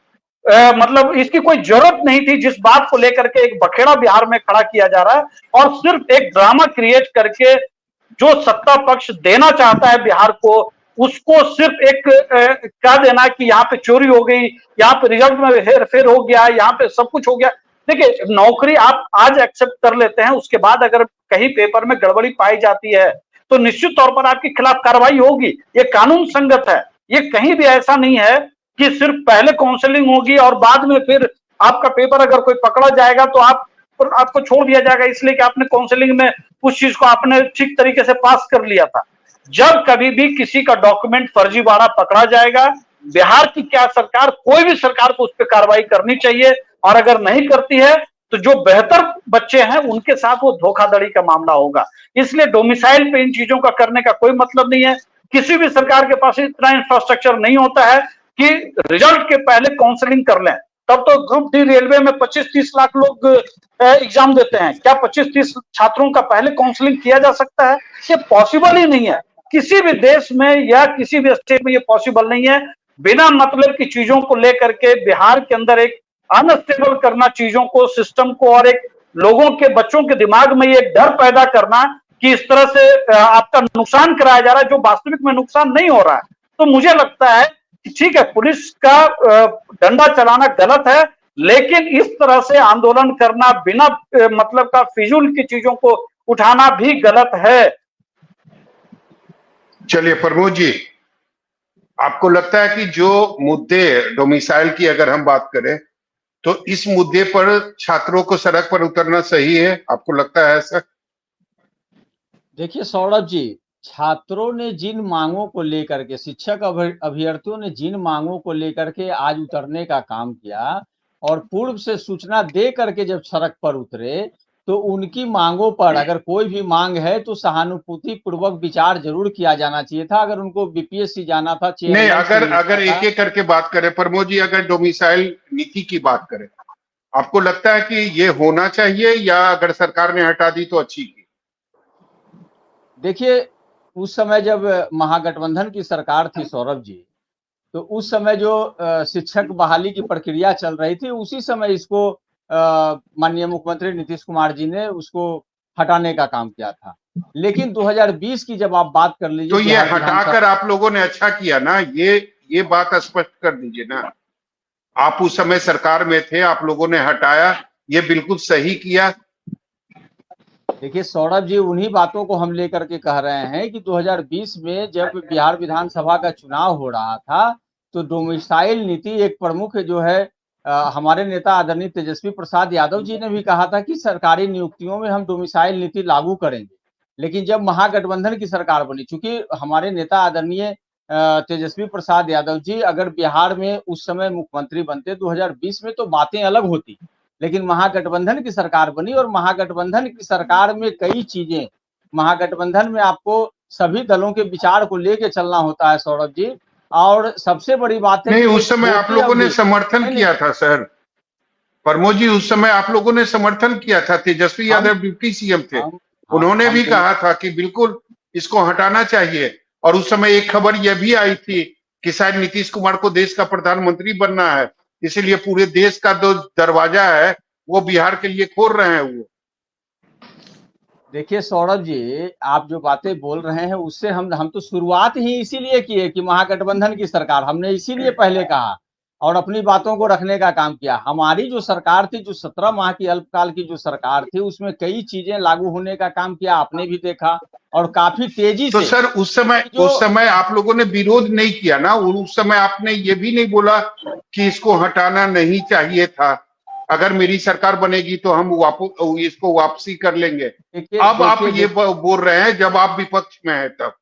मतलब इसकी कोई जरूरत नहीं थी। जिस बात को लेकर के एक बखेड़ा बिहार में खड़ा किया जा रहा है और सिर्फ एक ड्रामा क्रिएट करके जो सत्ता पक्ष देना चाहता है बिहार को, उसको सिर्फ एक कह देना कि यहाँ पे चोरी हो गई, यहाँ पे रिजल्ट में हेरफेर हो गया, यहाँ पे सब कुछ हो गया। देखिए नौकरी आप आज एक्सेप्ट कर लेते हैं, उसके बाद अगर कहीं पेपर में गड़बड़ी पाई जाती है तो निश्चित तौर पर आपके खिलाफ कार्रवाई होगी। ये कानून संगत है। ये कहीं भी ऐसा नहीं है कि सिर्फ पहले काउंसलिंग होगी और बाद में फिर आपका पेपर अगर कोई पकड़ा जाएगा तो आपको छोड़ दिया जाएगा इसलिए कि आपने काउंसलिंग में उस चीज को आपने ठीक तरीके से पास कर लिया था। जब कभी भी किसी का डॉक्यूमेंट फर्जीवाड़ा पकड़ा जाएगा, बिहार की क्या सरकार, कोई भी सरकार को उस पर कार्रवाई करनी चाहिए। और अगर नहीं करती है तो जो बेहतर बच्चे हैं उनके साथ वो धोखाधड़ी का मामला होगा। इसलिए डोमिसाइल पे इन चीजों का करने का कोई मतलब नहीं है। किसी भी सरकार के पास इतना इंफ्रास्ट्रक्चर नहीं होता है कि रिजल्ट के पहले काउंसलिंग कर लें। तब तो ग्रुप डी रेलवे में 25-30 लाख लोग एग्जाम देते हैं, क्या 25-30 छात्रों का पहले काउंसलिंग किया जा सकता है? ये पॉसिबल ही नहीं है। किसी भी देश में या किसी भी स्टेट में ये पॉसिबल नहीं है। बिना मतलब की चीजों को लेकर के बिहार के अंदर एक अनस्टेबल करना चीजों को, सिस्टम को, और एक लोगों के बच्चों के दिमाग में ये डर पैदा करना कि इस तरह से आपका नुकसान कराया जा रहा है जो वास्तविक में नुकसान नहीं हो रहा है। तो मुझे लगता है कि ठीक है पुलिस का डंडा चलाना गलत है, लेकिन इस तरह से आंदोलन करना, बिना मतलब का फिजूल की चीजों को उठाना भी गलत है। चलिए प्रमोद जी, आपको लगता है कि जो मुद्दे डोमिसाइल की अगर हम बात करें तो इस मुद्दे पर छात्रों को सड़क पर उतरना सही है? आपको लगता है ऐसा? देखिए सौरभ जी, छात्रों ने जिन मांगों को लेकर के, शिक्षक अभ्यर्थियों ने जिन मांगों को लेकर के आज उतरने का काम किया और पूर्व से सूचना दे करके जब सड़क पर उतरे तो उनकी मांगों पर अगर कोई भी मांग है तो सहानुभूति पूर्वक विचार जरूर किया जाना चाहिए था। अगर उनको बीपीएससी जाना था, नहीं, अगर एक एक करके बात करें प्रमोद जी, अगर डोमिसाइल नीति की बात करें, आपको लगता है कि ये होना चाहिए या अगर सरकार ने हटा दी तो अच्छी की? देखिए उस समय जब महागठबंधन की सरकार थी सौरभ जी, तो उस समय जो शिक्षक बहाली की प्रक्रिया चल रही थी, उसी समय इसको माननीय मुख्यमंत्री नीतीश कुमार जी ने उसको हटाने का काम किया था। लेकिन 2020 की जब आप बात कर लीजिए तो ये हटाकर आप लोगों ने अच्छा किया ना, ये बात स्पष्ट कर दीजिए ना। आप उस समय सरकार में थे, आप लोगों ने हटाया, ये बिल्कुल सही किया। देखिए सौरभ जी, उन्हीं बातों को हम लेकर के कह रहे हैं कि 2020 में जब बिहार विधानसभा का चुनाव हो रहा था तो डोमिसाइल नीति एक प्रमुख जो है हमारे नेता आदरणीय तेजस्वी प्रसाद यादव जी ने भी कहा था कि सरकारी नियुक्तियों में हम डोमिसाइल नीति लागू करेंगे। लेकिन जब महागठबंधन की सरकार बनी, चूंकि हमारे नेता आदरणीय तेजस्वी प्रसाद यादव जी अगर बिहार में उस समय मुख्यमंत्री बनते 2020 में तो बातें अलग होती, लेकिन महागठबंधन की सरकार बनी और महागठबंधन की सरकार में कई चीजें, महागठबंधन में आपको सभी दलों के विचार को लेके चलना होता है सौरभ जी। और सबसे बड़ी बात है नहीं, कि उस समय आप लोगों ने समर्थन किया था सर, प्रमोद जी, उस समय आप लोगों ने समर्थन किया था, तेजस्वी यादव डिप्टी सीएम थे, उन्होंने भी कहा था कि बिल्कुल इसको हटाना चाहिए। और उस समय एक खबर यह भी आई थी कि शायद नीतीश कुमार को देश का प्रधानमंत्री बनना है, इसीलिए पूरे देश का जो दरवाजा है वो बिहार के लिए खोल रहे हैं वो। देखिए सौरभ जी, आप जो बातें बोल रहे हैं उससे हम तो शुरुआत ही इसीलिए किए कि महागठबंधन की सरकार, हमने इसीलिए पहले कहा और अपनी बातों को रखने का काम किया। हमारी जो सरकार थी, जो 17 माह की अल्पकाल की जो सरकार थी, उसमें कई चीजें लागू होने का काम किया, आपने भी देखा और काफी तेजी तो से। सर उस समय आप लोगों ने विरोध नहीं किया ना, उस समय आपने ये भी नहीं बोला कि इसको हटाना नहीं चाहिए था, अगर मेरी सरकार बनेगी तो हम इसको वापसी कर लेंगे। अब आप ये बोल रहे हैं जब आप विपक्ष में हैं तब।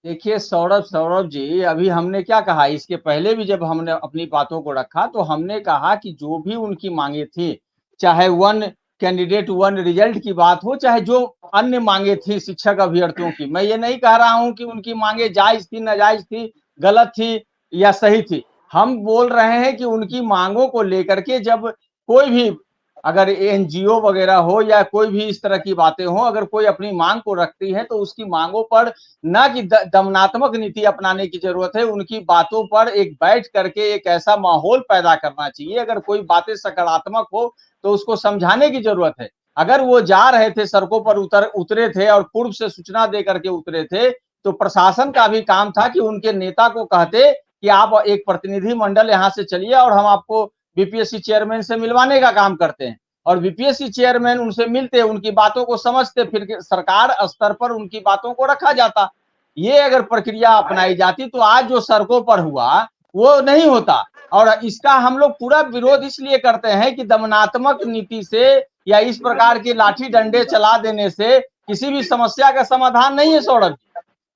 देखिए सौरभ जी, अभी हमने क्या कहा, इसके पहले भी जब हमने अपनी बातों को रखा तो हमने कहा कि जो भी उनकी मांगे थी, चाहे 1 कैंडिडेट 1 रिजल्ट की बात हो, चाहे जो अन्य मांगे थी शिक्षक अभ्यर्थियों की, मैं ये नहीं कह रहा हूं कि उनकी मांगे जायज थी, नाजायज थी, गलत थी या सही थी। हम बोल रहे हैं कि उनकी मांगों को लेकर के जब कोई भी, अगर एनजीओ वगैरह हो या कोई भी इस तरह की बातें हो, अगर कोई अपनी मांग को रखती है तो उसकी मांगों पर ना कि दमनात्मक नीति अपनाने की जरूरत है, उनकी बातों पर एक बैठ करके एक ऐसा माहौल पैदा करना चाहिए। अगर कोई बातें सकारात्मक हो तो उसको समझाने की जरूरत है। अगर वो जा रहे थे सड़कों पर उतरे थे और पूर्व से सूचना दे करके उतरे थे, तो प्रशासन का भी काम था कि उनके नेता को कहते कि आप एक प्रतिनिधि मंडल यहाँ से चलिए और हम आपको बीपीएससी चेयरमैन से मिलवाने का काम करते हैं। और बीपीएससी चेयरमैन उनसे मिलते, उनकी बातों को समझते, फिर सरकार स्तर पर उनकी बातों को रखा जाता। ये अगर प्रक्रिया अपनाई जाती तो आज जो सड़कों पर हुआ वो नहीं होता। और इसका हम लोग पूरा विरोध इसलिए करते हैं कि दमनात्मक नीति से या इस प्रकार के लाठी डंडे चला देने से किसी भी समस्या का समाधान नहीं है सौरभ,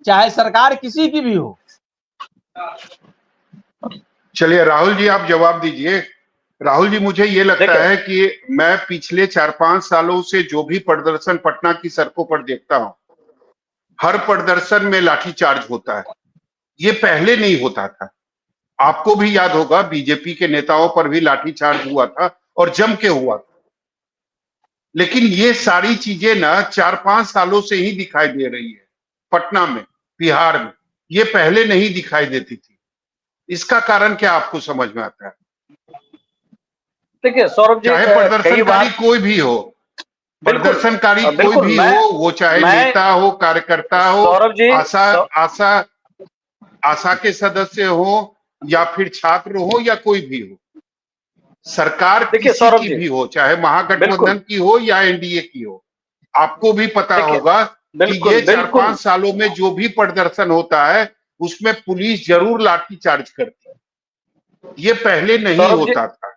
चाहे सरकार किसी की भी हो। चलिए राहुल जी, आप जवाब दीजिए। राहुल जी, मुझे ये लगता है कि मैं पिछले 4-5 सालों से जो भी प्रदर्शन पटना की सड़कों पर देखता हूं, हर प्रदर्शन में लाठीचार्ज होता है। ये पहले नहीं होता था, आपको भी याद होगा बीजेपी के नेताओं पर भी लाठीचार्ज हुआ था और जम के हुआ था। लेकिन ये सारी चीजें ना 4-5 सालों से ही दिखाई दे रही है पटना में, बिहार में, ये पहले नहीं दिखाई देती थी। इसका कारण क्या आपको समझ में आता है? देखिए सौरभ जी, चाहे प्रदर्शनकारी कोई भी हो, प्रदर्शनकारी कोई भी हो, वो चाहे नेता हो, कार्यकर्ता हो, आशा के सदस्य हो या फिर छात्र हो या कोई भी हो, सरकार किसी की भी हो, चाहे महागठबंधन की हो या एनडीए की हो, आपको भी पता होगा कि ये 4-5 सालों में जो भी प्रदर्शन होता है उसमें पुलिस जरूर लाठीचार्ज करती है। ये पहले नहीं होता था।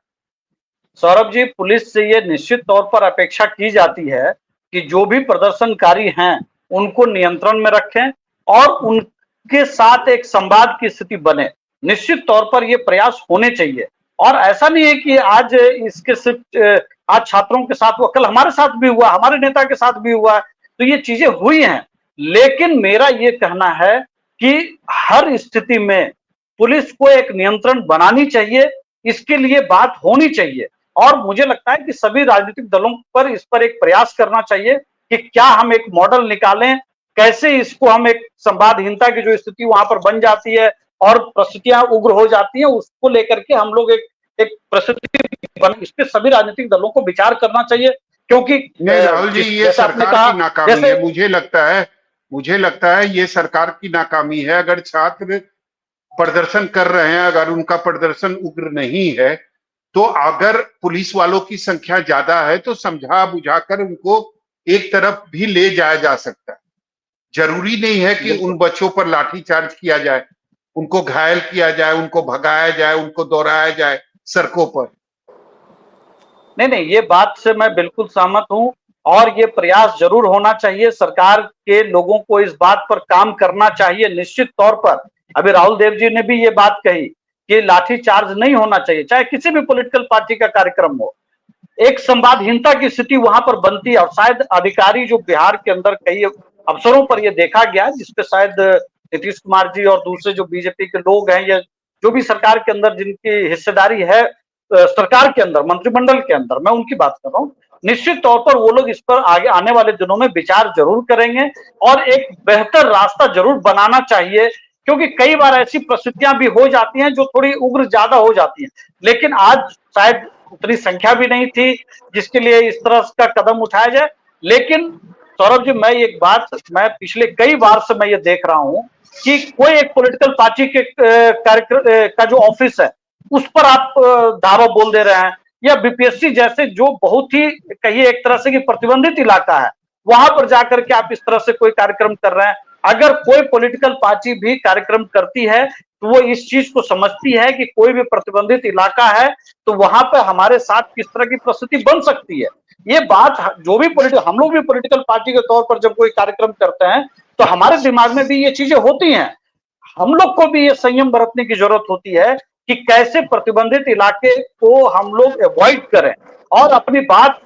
सौरभ जी, पुलिस से ये निश्चित तौर पर अपेक्षा की जाती है कि जो भी प्रदर्शनकारी हैं उनको नियंत्रण में रखें और उनके साथ एक संवाद की स्थिति बने। निश्चित तौर पर ये प्रयास होने चाहिए। और ऐसा नहीं है कि आज इसके सिर्फ आज छात्रों के साथ हुआ, कल हमारे साथ भी हुआ, हमारे नेता के साथ भी हुआ, तो ये चीजें हुई हैं। लेकिन मेरा ये कहना है कि हर स्थिति में पुलिस को एक नियंत्रण बनानी चाहिए, इसके लिए बात होनी चाहिए। और मुझे लगता है कि सभी राजनीतिक दलों पर इस पर एक प्रयास करना चाहिए कि क्या हम एक मॉडल निकालें, कैसे इसको हम एक संवादहीनता की जो स्थिति वहां पर बन जाती है और परिस्थितियां उग्र हो जाती हैं, उसको लेकर के हम लोग एक परिस्थिति, इस पे सभी राजनीतिक दलों को विचार करना चाहिए। क्योंकि नहीं राहुल जी, ये सरकार की नाकामी है। मुझे लगता है ये सरकार की नाकामी है। अगर छात्र प्रदर्शन कर रहे हैं, अगर उनका प्रदर्शन उग्र नहीं है, तो अगर पुलिस वालों की संख्या ज्यादा है तो समझा बुझाकर उनको एक तरफ भी ले जाया जा सकता है। जरूरी नहीं है कि उन बच्चों पर लाठीचार्ज किया जाए, उनको घायल किया जाए, उनको भगाया जाए, उनको दौड़ाया जाए सड़कों पर। नहीं, ये बात से मैं बिल्कुल सहमत हूं और ये प्रयास जरूर होना चाहिए। सरकार के लोगों को इस बात पर काम करना चाहिए निश्चित तौर पर अभी राहुल देव जी ने भी ये बात कही कि लाठी चार्ज नहीं होना चाहिए, चाहे किसी भी पॉलिटिकल पार्टी का कार्यक्रम हो। एक संवादहीनता की स्थिति वहां पर बनती है और शायद अधिकारी जो बिहार के अंदर कई अवसरों पर यह देखा गया जिसपे शायद नीतीश कुमार जी और दूसरे जो बीजेपी के लोग हैं या जो भी सरकार के अंदर जिनकी हिस्सेदारी है सरकार के अंदर, मंत्रिमंडल के अंदर, मैं उनकी बात कर रहा हूँ, निश्चित तौर पर वो लोग इस पर आगे आने वाले दिनों में विचार जरूर करेंगे और एक बेहतर रास्ता जरूर बनाना चाहिए, क्योंकि कई बार ऐसी परिस्थितियां भी हो जाती हैं जो थोड़ी उग्र ज्यादा हो जाती हैं। लेकिन आज शायद उतनी संख्या भी नहीं थी जिसके लिए इस तरह का कदम उठाया जाए। लेकिन सौरभ जी, मैं पिछले कई बार से मैं ये देख रहा हूं कि कोई एक पॉलिटिकल पार्टी के कार्यक्रम का जो ऑफिस है उस पर आप दावा बोल दे रहे हैं, या बीपीएससी जैसे जो बहुत ही कहिए एक तरह से कि प्रतिबंधित इलाका है वहां पर जाकर के आप इस तरह से कोई कार्यक्रम कर रहे हैं। अगर कोई पॉलिटिकल पार्टी भी कार्यक्रम करती है तो वो इस चीज को समझती है कि कोई भी प्रतिबंधित इलाका है तो वहां पर हमारे साथ किस तरह की परिस्थिति बन सकती है। ये बात जो भी हम लोग भी पॉलिटिकल पार्टी के तौर पर जब कोई कार्यक्रम करते हैं तो हमारे दिमाग में भी ये चीजें होती हैं। हम लोग को भी ये संयम बरतने की जरूरत होती है कि कैसे प्रतिबंधित इलाके को हम लोग अवॉइड करें और अपनी बात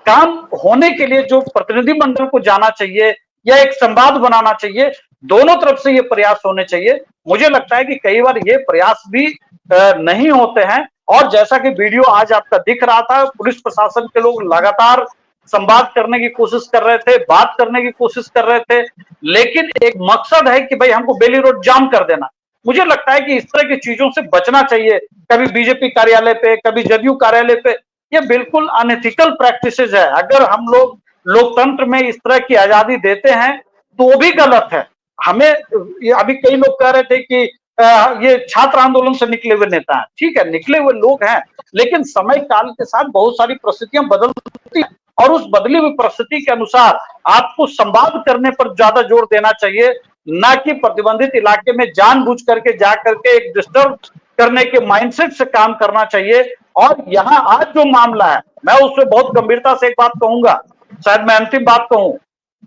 काम होने के लिए जो प्रतिनिधि मंडल को जाना चाहिए या एक संवाद बनाना चाहिए, दोनों तरफ से ये प्रयास होने चाहिए। मुझे लगता है कि कई बार ये प्रयास भी नहीं होते हैं और जैसा कि वीडियो आज आपका दिख रहा था, पुलिस प्रशासन के लोग लगातार संवाद करने की कोशिश कर रहे थे, बात करने की कोशिश कर रहे थे, लेकिन एक मकसद है कि भाई हमको बेली रोड जाम कर देना। मुझे लगता है कि इस तरह की चीजों से बचना चाहिए। कभी बीजेपी कार्यालय पे, कभी जदयू कार्यालय पे, ये बिल्कुल अनएथिकल प्रैक्टिसेस है। अगर हम लोग लोकतंत्र में इस तरह की आजादी देते हैं तो वो भी गलत है। हमें अभी कई लोग कह रहे थे कि ये छात्र आंदोलन से निकले हुए नेता हैं, ठीक है, निकले हुए लोग हैं, लेकिन समय काल के साथ बहुत सारी परिस्थितियां बदलती हैं और उस बदली हुई परिस्थिति के अनुसार आपको संवाद करने पर ज्यादा जोर देना चाहिए, ना कि प्रतिबंधित इलाके में जानबूझ करके जा करके एक डिस्टर्ब करने के माइंडसेट से काम करना चाहिए। और यहाँ आज जो मामला है, मैं उसमें बहुत गंभीरता से एक बात कहूंगा, शायद मैं अंतिम बात कहूं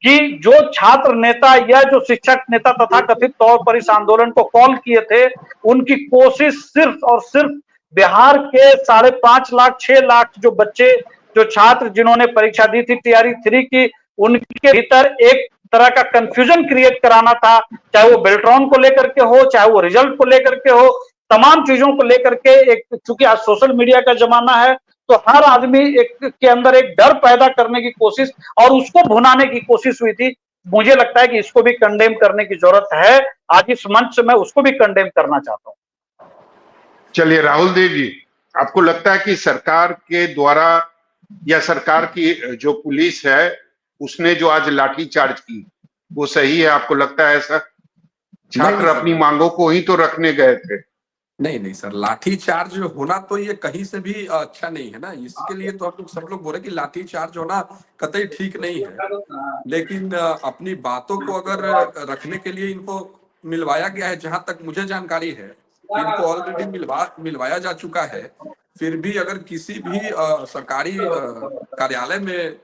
कि जो छात्र नेता या जो शिक्षक नेता तथा कथित तौर पर इस आंदोलन को कॉल किए थे, उनकी कोशिश सिर्फ और सिर्फ बिहार के 5.5 लाख 6 लाख जो बच्चे, जो छात्र जिन्होंने परीक्षा दी थी टीआरई 3 की, उनके भीतर एक तरह का कंफ्यूजन क्रिएट कराना था, चाहे वो बेल्ट्रॉन को लेकर के हो, चाहे वो रिजल्ट को लेकर के हो, तमाम चीजों को लेकर के। एक चूंकि आज सोशल मीडिया का जमाना है तो हर आदमी के अंदर एक डर पैदा करने की कोशिश और उसको भुनाने की कोशिश हुई थी। मुझे लगता है कि इसको भी कंडेम करने की जरूरत है। आज इस मंच से मैं उसको भी कंडेम करना चाहता हूं। चलिए राहुल देव जी, आपको लगता है कि सरकार के द्वारा या सरकार की जो पुलिस है उसने जो आज लाठी चार्ज की वो सही है? आपको लगता है ऐसा? छात्र अपनी मांगों को ही तो रखने गए थे। नहीं सर, लाठी चार्ज होना तो ये कहीं से भी अच्छा नहीं है ना। इसके लिए तो हम लोग सब लोग बोल रहे कि लाठी चार्ज होना कतई ठीक नहीं है, लेकिन अपनी बातों को अगर रखने के लिए इनको मिलवाया गया है, जहां तक मुझे जानकारी है इनको ऑलरेडी मिलवाया जा चुका है। फिर भी अगर किसी भी सरकारी कार्यालय में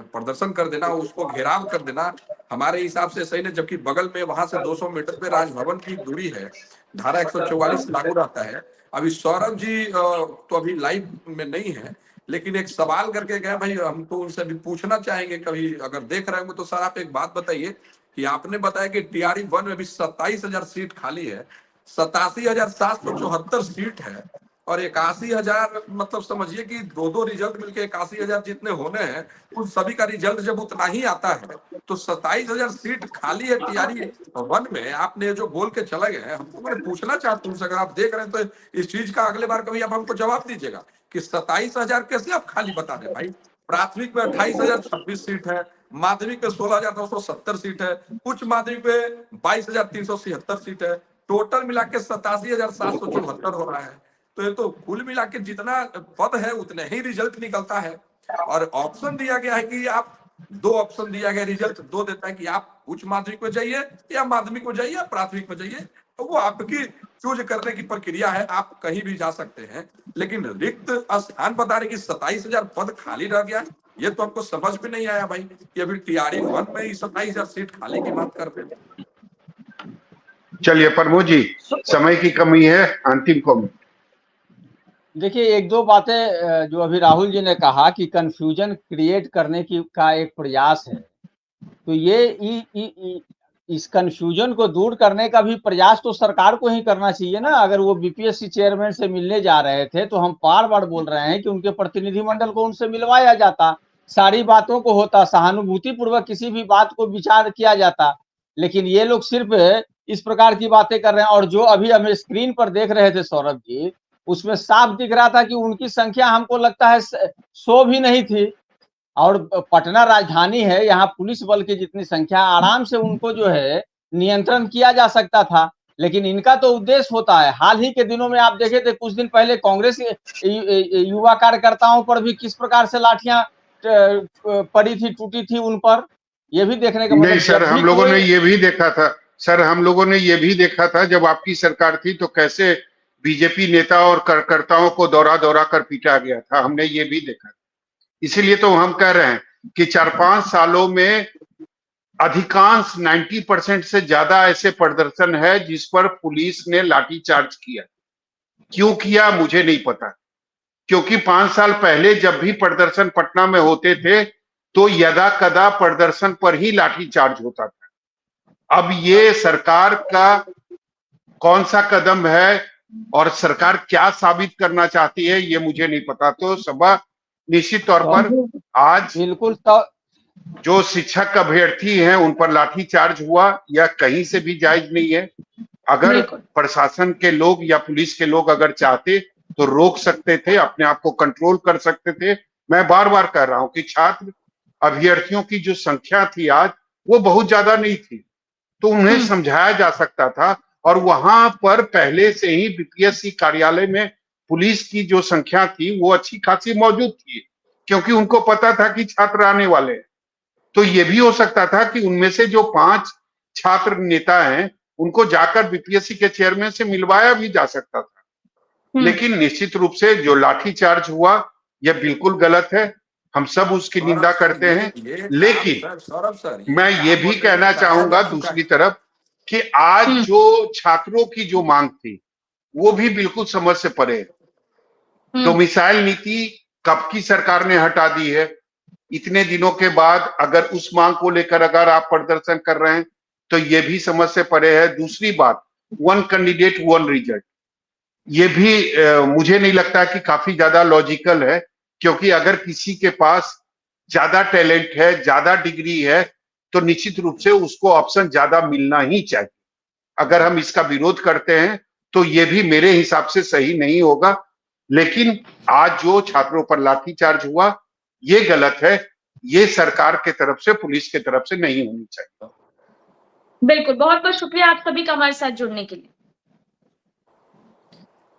प्रदर्शन कर देना, उसको घेराव कर देना, हमारे हिसाब से सही नहीं, जबकि बगल में वहां से 200 मीटर पे राजभवन की दूरी है, धारा 144 लागू रहता है। अभी सौरभ जी तो अभी लाइव में नहीं है, लेकिन एक सवाल करके गए भाई, हम तो उनसे भी पूछना चाहेंगे, कभी अगर देख रहे होंगे तो सर आप एक बात बताइए कि आपने बताया कि टीआरई 1 में भी 27,000 सीट खाली है, 87,774 सीट है और 81,000, मतलब समझिए कि दो रिजल्ट मिलके 81,000 जितने होने हैं, उन सभी का रिजल्ट जब उतना ही आता है तो 27,000 सीट खाली है टीआरई 1 में। आपने जो बोल के चले गए, हमको मैं पूछना चाहता हूँ, अगर आप देख रहे हैं तो इस चीज का अगले बार कभी आप हमको जवाब दीजिएगा कि 27,000 कैसे आप खाली बता रहे भाई। प्राथमिक में 28,026 सीट है, माध्यमिक में 16,970 सीट है, उच्च माध्यमिक में 22,376 सीट है, टोटल मिला के 87,774 हो रहा है। तो ये तो कुल मिला के जितना पद है उतने ही रिजल्ट निकलता है। और ऑप्शन दिया गया है कि आप 2 ऑप्शन दिया गया, रिजल्ट 2 देता है कि आप उच्च माध्यमिक में जाइए या माध्यमिक में जाइए या प्राथमिक में जाइए, तो वो आपकी चूज करने की प्रक्रिया है, आप कहीं भी जा सकते हैं। लेकिन रिक्त स्थान बता रहे कि 27,000 पद खाली रह गया, ये तो हमको समझ में नहीं आया भाई कि अभी टीआरई 1 में ही 27,000 सीट खाली की बात कर रहे हैं। चलिए प्रमोद जी, समय की कमी है, अंतिम कमेंट। देखिए, एक दो बातें जो अभी राहुल जी ने कहा कि कंफ्यूजन क्रिएट करने की का एक प्रयास है, तो ये इस कंफ्यूजन को दूर करने का भी प्रयास तो सरकार को ही करना चाहिए ना। अगर वो बीपीएससी चेयरमैन से मिलने जा रहे थे तो हम बार-बार बोल रहे हैं कि उनके प्रतिनिधिमंडल को उनसे मिलवाया जाता, सारी बातों को होता, सहानुभूति पूर्वक किसी भी बात को विचार किया जाता। लेकिन ये लोग सिर्फ इस प्रकार की बातें कर रहे हैं। और जो अभी हम स्क्रीन पर देख रहे थे सौरभ जी, उसमें साफ दिख रहा था कि उनकी संख्या हमको लगता है 100 भी नहीं थी। और पटना राजधानी है, यहाँ पुलिस बल की जितनी संख्या, आराम से उनको जो है नियंत्रण किया जा सकता था। लेकिन इनका तो उद्देश्य होता है। हाल ही के दिनों में आप देखे थे, कुछ दिन पहले कांग्रेस युवा कार्यकर्ताओं पर भी किस प्रकार से लाठियां पड़ी थी, टूटी थी उन पर। ये भी देखने का नहीं सर, हम लोगों ने ये भी देखा था सर, हम लोगों ने ये भी देखा था जब आपकी सरकार थी तो कैसे बीजेपी नेता और कार्यकर्ताओं को दौरा दौरा कर पीटा गया था, हमने ये भी देखा। इसीलिए तो हम कह रहे हैं कि 4-5 सालों में अधिकांश 90% से ज्यादा ऐसे प्रदर्शन है जिस पर पुलिस ने लाठीचार्ज किया। क्यों किया मुझे नहीं पता, क्योंकि 5 साल पहले जब भी प्रदर्शन पटना में होते थे तो यदा कदा प्रदर्शन पर ही लाठीचार्ज होता था। अब ये सरकार का कौन सा कदम है और सरकार क्या साबित करना चाहती है ये मुझे नहीं पता। तो सभा निश्चित तौर पर आज बिल्कुल तो जो शिक्षक अभ्यर्थी हैं उन पर लाठीचार्ज हुआ यह कहीं से भी जायज नहीं है। अगर प्रशासन के लोग या पुलिस के लोग अगर चाहते तो रोक सकते थे, अपने आप को कंट्रोल कर सकते थे। मैं बार बार कह रहा हूं कि छात्र अभ्यर्थियों की जो संख्या थी आज वो बहुत ज्यादा नहीं थी, तो उन्हें समझाया जा सकता था। और वहां पर पहले से ही बीपीएससी कार्यालय में पुलिस की जो संख्या थी वो अच्छी खासी मौजूद थी, क्योंकि उनको पता था कि छात्र आने वाले हैं। तो ये भी हो सकता था कि उनमें से जो 5 छात्र नेता हैं उनको जाकर बीपीएससी के चेयरमैन से मिलवाया भी जा सकता था। लेकिन निश्चित रूप से जो लाठीचार्ज हुआ यह बिल्कुल गलत है, हम सब उसकी निंदा करते हैं। लेकिन मैं ये भी कहना चाहूंगा दूसरी तरफ कि आज जो छात्रों की जो मांग थी वो भी बिल्कुल समझ से परे है। डोमिसाइल नीति कब की सरकार ने हटा दी है, इतने दिनों के बाद अगर उस मांग को लेकर अगर आप प्रदर्शन कर रहे हैं तो ये भी समझ से परे है। दूसरी बात, 1 कैंडिडेट 1 रिजल्ट, ये भी मुझे नहीं लगता कि काफी ज्यादा लॉजिकल है, क्योंकि अगर किसी के पास ज्यादा टैलेंट है, ज्यादा डिग्री है, तो निश्चित रूप से उसको ऑप्शन ज्यादा मिलना ही चाहिए। अगर हम इसका विरोध करते हैं तो ये भी मेरे हिसाब से सही नहीं होगा। लेकिन आज जो छात्रों पर लाठीचार्ज हुआ ये गलत है, ये सरकार के तरफ से, पुलिस के तरफ से नहीं होनी चाहिए। बिल्कुल, बहुत बहुत शुक्रिया आप सभी का हमारे साथ जुड़ने के लिए।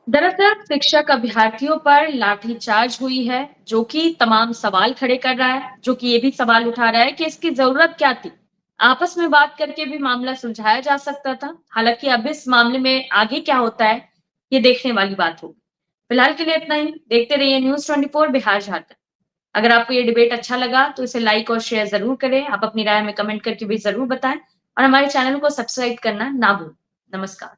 दरअसल शिक्षक अभ्यर्थियों पर लाठीचार्ज हुई है, जो कि तमाम सवाल खड़े कर रहा है, जो कि ये भी सवाल उठा रहा है कि इसकी जरूरत क्या थी। आपस में बात करके भी मामला सुलझाया जा सकता था। हालांकि अब इस मामले में आगे क्या होता है ये देखने वाली बात होगी। फिलहाल के लिए इतना ही। देखते रहिए न्यूज़ 24 बिहार झारखंड। अगर आपको ये डिबेट अच्छा लगा तो इसे लाइक और शेयर जरूर करें। आप अपनी राय में कमेंट करके भी जरूर बताएं और हमारे चैनल को सब्सक्राइब करना ना भूलें। नमस्कार।